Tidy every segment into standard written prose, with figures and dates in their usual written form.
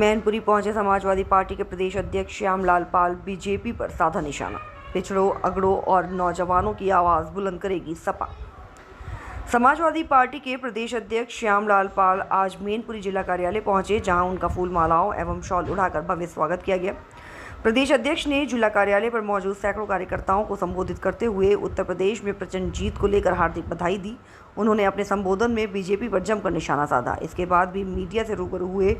मैनपुरी पहुंचे समाजवादी पार्टी के प्रदेश अध्यक्ष श्यामलाल पाल बीजेपी पर साधा निशाना। पिछड़ों, अगड़ों और नौजवानों की आवाज़ बुलंद करेगी सपा। समाजवादी पार्टी के प्रदेश अध्यक्ष श्यामलाल पाल आज मैनपुरी जिला कार्यालय पहुंचे, जहां उनका फूल मालाओं एवं शॉल उड़ाकर भव्य स्वागत किया गया। प्रदेश अध्यक्ष ने जिला कार्यालय पर मौजूद सैकड़ों कार्यकर्ताओं को संबोधित करते हुए उत्तर प्रदेश में प्रचंड जीत को लेकर हार्दिक बधाई दी। उन्होंने अपने संबोधन में बीजेपी पर जमकर निशाना साधा। इसके बाद भी मीडिया से रूबरू हुए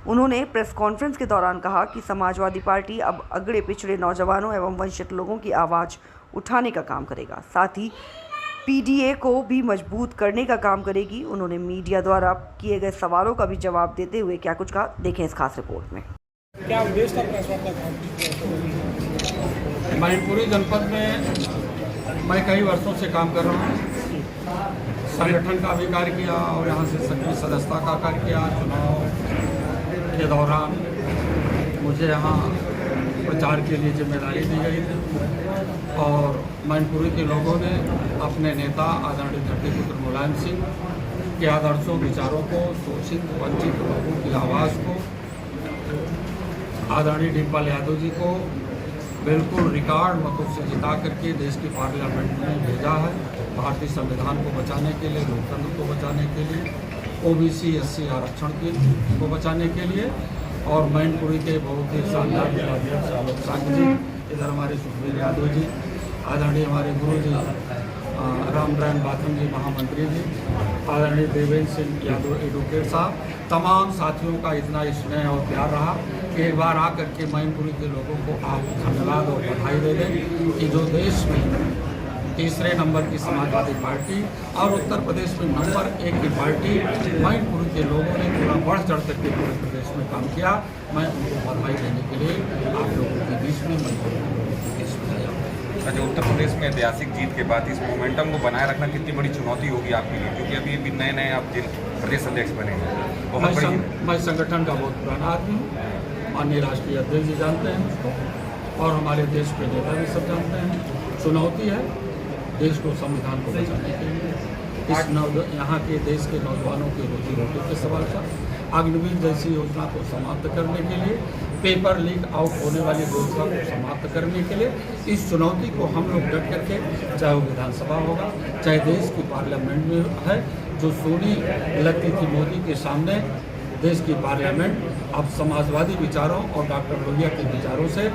उन्होंने प्रेस कॉन्फ्रेंस के दौरान कहा कि समाजवादी पार्टी अब अगड़े पिछड़े नौजवानों एवं वंचित लोगों की आवाज़ उठाने का काम करेगा, साथ ही पीडीए को भी मजबूत करने का काम करेगी। उन्होंने मीडिया द्वारा किए गए सवालों का भी जवाब देते हुए क्या कुछ कहा, देखें इस खास रिपोर्ट में। क्या उद्देश्य था प्रेस वार्ता का? मैनपुरी जनपद में मैं कई वर्षों से काम कर रहा हूँ। संगठन का भी कार्य किया और यहाँ से सक्रिय सदस्यता का कार्य किया। चुनाव के दौरान मुझे यहाँ प्रचार के लिए जिम्मेदारी दी गई थी और मैनपुरी के लोगों ने अपने नेता आदरणीय धरतीपुत्र मुलायम सिंह के आदर्शों, विचारों को, शोषित वंचित लोगों की आवाज़ को, आदरणीय डिम्पल यादव जी को बिल्कुल रिकॉर्ड मतों से जिता करके देश की पार्लियामेंट में भेजा है, भारतीय संविधान को बचाने के लिए, लोकतंत्र को बचाने के लिए, ओबीसी एससी आरक्षण को बचाने के लिए। और मैनपुरी के बहुत ही शानदार जिलाध्यक्ष आलोक साहू जी, इधर हमारे सुखबीर यादव जी, आदरणीय हमारे गुरु जी रामनारायण बाथम जी महामंत्री जी, आदरणीय देवेंद्र सिंह यादव एडवोकेट साहब, तमाम साथियों का इतना स्नेह और प्यार रहा कि एक बार आकर के मैनपुरी के लोगों को आप धन्यवाद और बधाई दे दें कि जो देश में तीसरे नंबर की समाजवादी पार्टी और उत्तर प्रदेश में नंबर 1 की पार्टी मैनपुरी के लोगों ने पूरा बढ़ चढ़ करके पूरे प्रदेश में काम किया। मैं उनको बधाई देने के लिए आप लोगों के बीच में मैनपुरी के लोगों के बीच में आया। अच्छा, उत्तर प्रदेश में ऐतिहासिक जीत के बाद इस मोमेंटम को बनाए रखना कितनी बड़ी चुनौती होगी आपके लिए, क्योंकि अभी नए आप प्रदेश अध्यक्ष बने हैं? मैं संगठन का बहुत पुराना आदमी हूँ। माननीय राष्ट्रीय अध्यक्ष जी जानते हैं उसको और हमारे देश के नेता भी सब जानते हैं। चुनौती है देश को, संविधान को बचाने के लिए, यहाँ के देश के नौजवानों की रोजी रोटी के सवाल का, अग्निवीर जैसी योजना को समाप्त करने के लिए, पेपर लीक आउट होने वाली योजना को समाप्त करने के लिए, इस चुनौती को हम लोग डट करके, चाहे वो विधानसभा होगा, चाहे देश की पार्लियामेंट में है, जो सोनी लगती थी मोदी के सामने, देश की पार्लियामेंट अब समाजवादी विचारों और डॉक्टर लोहिया के विचारों से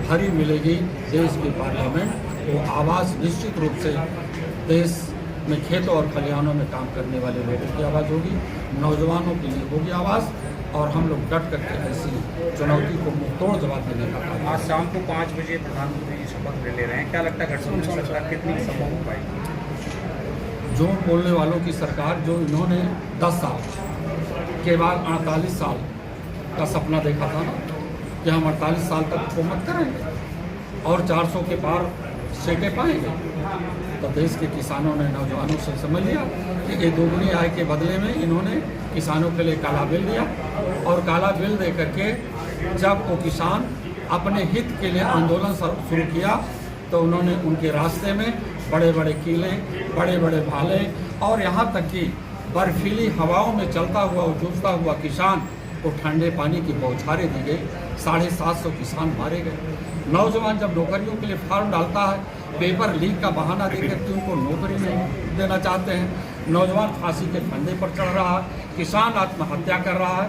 भरी मिलेगी। देश की पार्लियामेंट वो आवाज़ निश्चित रूप से देश में खेतों और खलिहानों में काम करने वाले लोगों की आवाज़ होगी, नौजवानों के लिए होगी आवाज़, और हम लोग डट करके ऐसी चुनौती को मुंहतोड़ जवाब देने का काम। आज शाम को 5 बजे प्रधानमंत्री जी शपथ ले रहे हैं, क्या लगता है गठबंधन सरकार कितनी सफल हो पाएगी? झूठ बोलने वालों की सरकार, जो इन्होंने 10 साल के बाद 48 साल का सपना देखा था ना कि हम 48 साल तक हुकूमत करेंगे और 400 के पार सीटें पाएंगे, तो देश के किसानों ने, नौजवानों से समझ लिया कि ये दोगुनी आय के बदले में इन्होंने किसानों के लिए काला बिल दिया, और काला बिल दे करके जब वो किसान अपने हित के लिए आंदोलन शुरू किया तो उन्होंने उनके रास्ते में बड़े बड़े किले, बड़े बड़े भाले और यहाँ तक कि बर्फीली हवाओं में चलता हुआ जूझता हुआ किसान को ठंडे पानी की बौछारें दी गई। 750 किसान मारे गए। नौजवान जब नौकरियों के लिए फॉर्म डालता है, पेपर लीक का बहाना देकर के उनको नौकरी नहीं देना चाहते हैं, नौजवान फांसी के फंदे पर चढ़ रहा है, किसान आत्महत्या कर रहा है,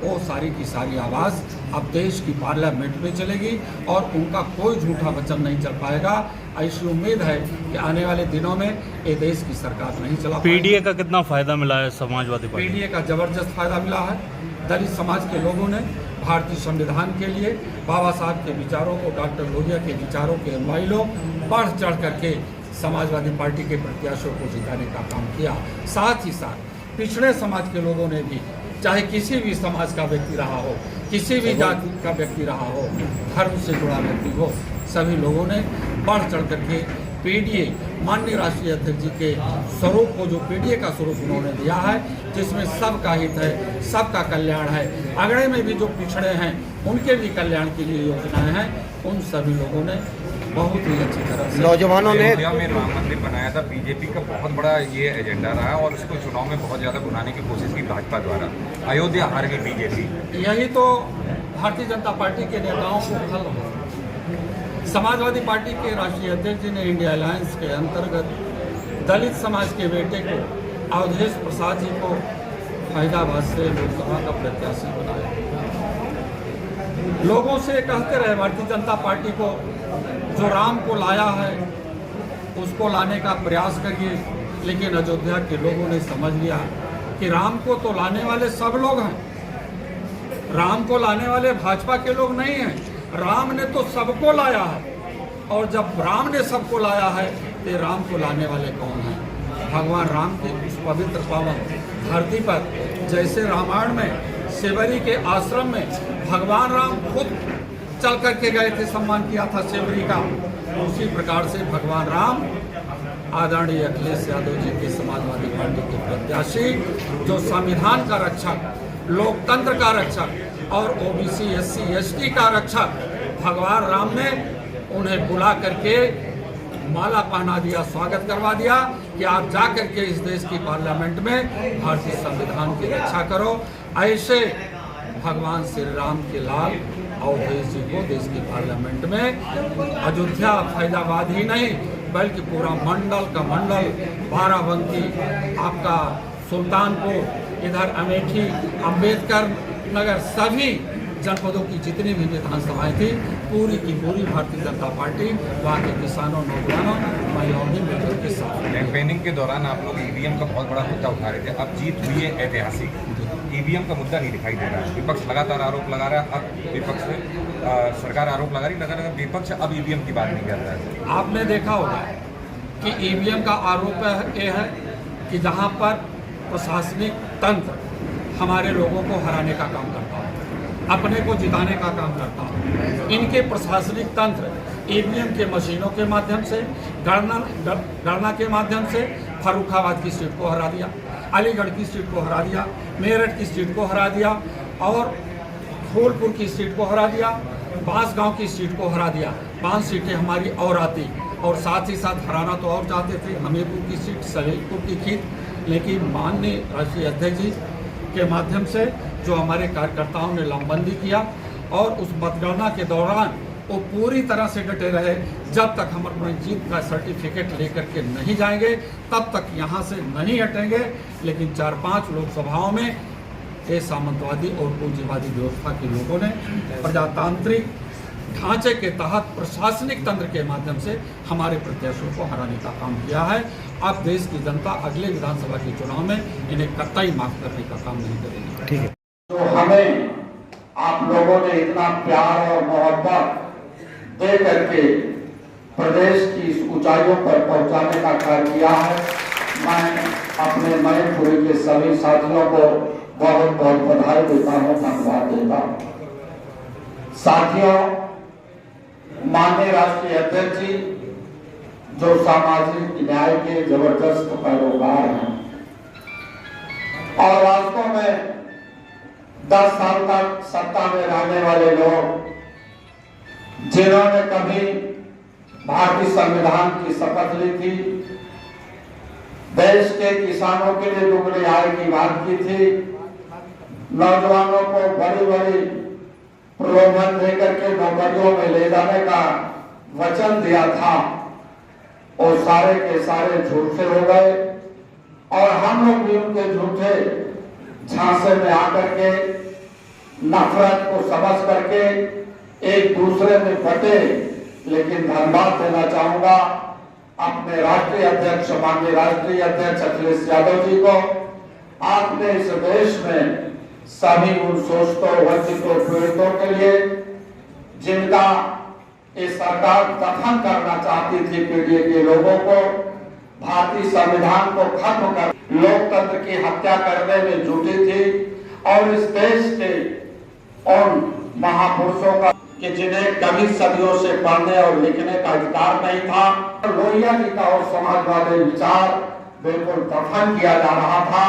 वो सारी की सारी आवाज़ अब देश की पार्लियामेंट में चलेगी और उनका कोई झूठा वचन नहीं चल पाएगा। ऐसी उम्मीद है कि आने वाले दिनों में ये देश की सरकार नहीं चला। पीडीए का कितना फायदा मिला है समाजवादी पार्टी? पीडीए का जबरदस्त फायदा मिला है। दलित समाज के लोगों ने भारतीय संविधान के लिए बाबा साहब के विचारों को, डॉक्टर लोहिया के विचारों के अनुयायी लोग बढ़ चढ़ करके समाजवादी पार्टी के प्रत्याशियों को जिताने का काम किया। साथ ही साथ पिछड़े समाज के लोगों ने भी, चाहे किसी भी समाज का व्यक्ति रहा हो, किसी भी जाति का व्यक्ति रहा हो, धर्म से जुड़ा व्यक्ति हो, सभी लोगों ने बढ़ चढ़ करके पीडीए, माननीय राष्ट्रीय अध्यक्ष जी के स्वरूप को, जो पीडीए का स्वरूप उन्होंने दिया है, जिसमें सबका हित है, सबका कल्याण है, अगड़े में भी जो पिछड़े हैं उनके भी कल्याण के लिए योजनाएं हैं, उन सभी लोगों ने बहुत ही अच्छी तरह से नौजवानों ने अयोध्या में राम मंदिर बनाया था, बीजेपी का बहुत बड़ा ये एजेंडा रहा और इसको चुनाव में बहुत ज़्यादा बुलाने की कोशिश की भाजपा द्वारा। अयोध्या हार गई बीजेपी। यही तो भारतीय जनता पार्टी के नेताओं को खल हो। समाजवादी पार्टी के राष्ट्रीय अध्यक्ष जी ने इंडिया अलायंस के अंतर्गत दलित समाज के बेटे को अवधेश प्रसाद जी को फैजाबाद से लोकसभा का प्रत्याशी बनाया। लोगों से कहते रहे भारतीय जनता पार्टी को, जो राम को लाया है उसको लाने का प्रयास करिए, लेकिन अयोध्या के लोगों ने समझ लिया कि राम को तो लाने वाले सब लोग हैं, राम को लाने वाले भाजपा के लोग नहीं हैं। राम ने तो सबको लाया है, और जब राम ने सबको लाया है तो राम को लाने वाले कौन हैं? भगवान राम के उस पवित्र पावन धरती पर, जैसे रामायण में सेवरी के आश्रम में भगवान राम खुद चल करके गए थे, सम्मान किया था सेवरी का, उसी प्रकार से भगवान राम आदरणीय अखिलेश यादव जी के समाजवादी पार्टी के प्रत्याशी, जो संविधान का रक्षक, लोकतंत्र का रक्षक और ओबीसी एससी एसटी का रक्षक भगवान राम ने उन्हें बुला करके माला पहना दिया, स्वागत करवा दिया कि आप जा करके इस देश की पार्लियामेंट में भारतीय संविधान की रक्षा करो। ऐसे भगवान श्री राम के लाल अवधेश जी को देश की पार्लियामेंट में अयोध्या फैजाबाद ही नहीं बल्कि पूरा मंडल का मंडल, बाराबंकी, आपका सुल्तानपुर, इधर अमेठी, अम्बेडकर नगर, सभी जनपदों की जितनी भी विधानसभाएं थी पूरी की पूरी भारतीय जनता पार्टी वहाँ के किसानों, नौजवानों, महिलाओं ने मिलकर के साथ। कैंपेनिंग के दौरान आप लोग ईवीएम का बहुत बड़ा मुद्दा उठा रहे थे, अब जीत हुई है ऐतिहासिक, ईवीएम का मुद्दा नहीं दिखाई दे रहा है। विपक्ष लगातार आरोप लगा रहा है, अब विपक्ष सरकार आरोप लगा रही, लगातार विपक्ष अब ईवीएम की बात नहीं कर रहा है। आपने देखा होगा कि ईवीएम का आरोप ये है कि जहाँ पर प्रशासनिक तंत्र हमारे लोगों को हराने का काम करता है, अपने को जिताने का काम करता है। इनके प्रशासनिक तंत्र ईवीएम के मशीनों के माध्यम से, गणना के माध्यम से फर्रुखाबाद की सीट को हरा दिया, अलीगढ़ की सीट को हरा दिया, मेरठ की सीट को हरा दिया और फूलपुर की सीट को हरा दिया, बांसगांव की सीट को हरा दिया। 5 सीटें हमारी और आती, और साथ ही साथ हराना तो और चाहते थे, हमीरपुर की सीट, सलेमपुर की सीट, लेकिन माननीय राष्ट्रीय अध्यक्ष जी के माध्यम से जो हमारे कार्यकर्ताओं ने लामबंदी किया और उस मतगणना के दौरान वो पूरी तरह से डटे रहे, जब तक हम अपनी जीत का सर्टिफिकेट लेकर के नहीं जाएंगे तब तक यहाँ से नहीं हटेंगे। लेकिन 4-5 लोकसभाओं में ये सामंतवादी और पूंजीवादी व्यवस्था के लोगों ने प्रजातांत्रिक ढांचे के तहत प्रशासनिक तंत्र के माध्यम से हमारे प्रत्याशियों को हराने का काम किया है। अब देश की जनता अगले विधानसभा के चुनाव में इन्हें कतई माफ करने का काम नहीं करेगी। ठीक है। तो हमें आप लोगों ने इतना प्यार और मोहब्बत दे करके प्रदेश की इस ऊंचाइयों पर पहुंचाने का कार्य किया है। मैं अपने मैनपुरी के सभी साथियों को बहुत बहुत बधाई देता हूँ, धन्यवाद देता हूँ। साथियों, माननीय राष्ट्रीय अध्यक्ष जी जो सामाजिक न्याय के जबरदस्त पैरोकार हैं और वास्तव में 10 साल तक सत्ता में रहने वाले लोग जिन्होंने कभी भारतीय संविधान की शपथ ली थी, देश के किसानों के लिए दुगनी आय की बात की थी, नौजवानों को बड़ी बड़ी प्रलोभन देकर के नौकरियों में ले जाने का वचन दिया था, और सारे के सारे झूठे हो गए और हम लोग भी उनके झूठे झांसे में आकर के नफरत को समझ करके एक दूसरे में बटे। लेकिन धन्यवाद देना चाहूंगा अपने राष्ट्रीय अध्यक्ष, माननीय राष्ट्रीय अध्यक्ष अखिलेश यादव जी को। आपने इस देश में सभी उन शोषितों, वंचितों, पीड़ितों के लिए जिनका ये सरकार दफन करना चाहती थी, पीड़ित के लोगों को, भारतीय संविधान को खत्म कर लोकतंत्र की हत्या करने में जुटी थी, और इस देश के उन महापुरुषों का कि जिन्हें कभी सदियों से पढ़ने और लिखने का अधिकार नहीं था, लोहिया जी का और समाजवादी विचार बिल्कुल दफन किया जा रहा था,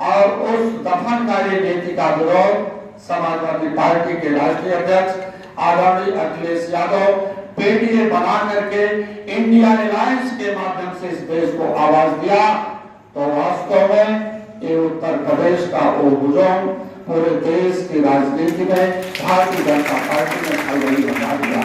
और उस दफनकारी नीति का विरोध समाजवादी पार्टी के राष्ट्रीय अध्यक्ष आदरणीय अखिलेश यादव पीडीए बना करके इंडिया अलायंस के माध्यम से इस देश को आवाज दिया, तो वास्तव में ये उत्तर प्रदेश का वो हुजूम पूरे देश की राजनीति में भारतीय जनता पार्टी ने खलबली बना दिया।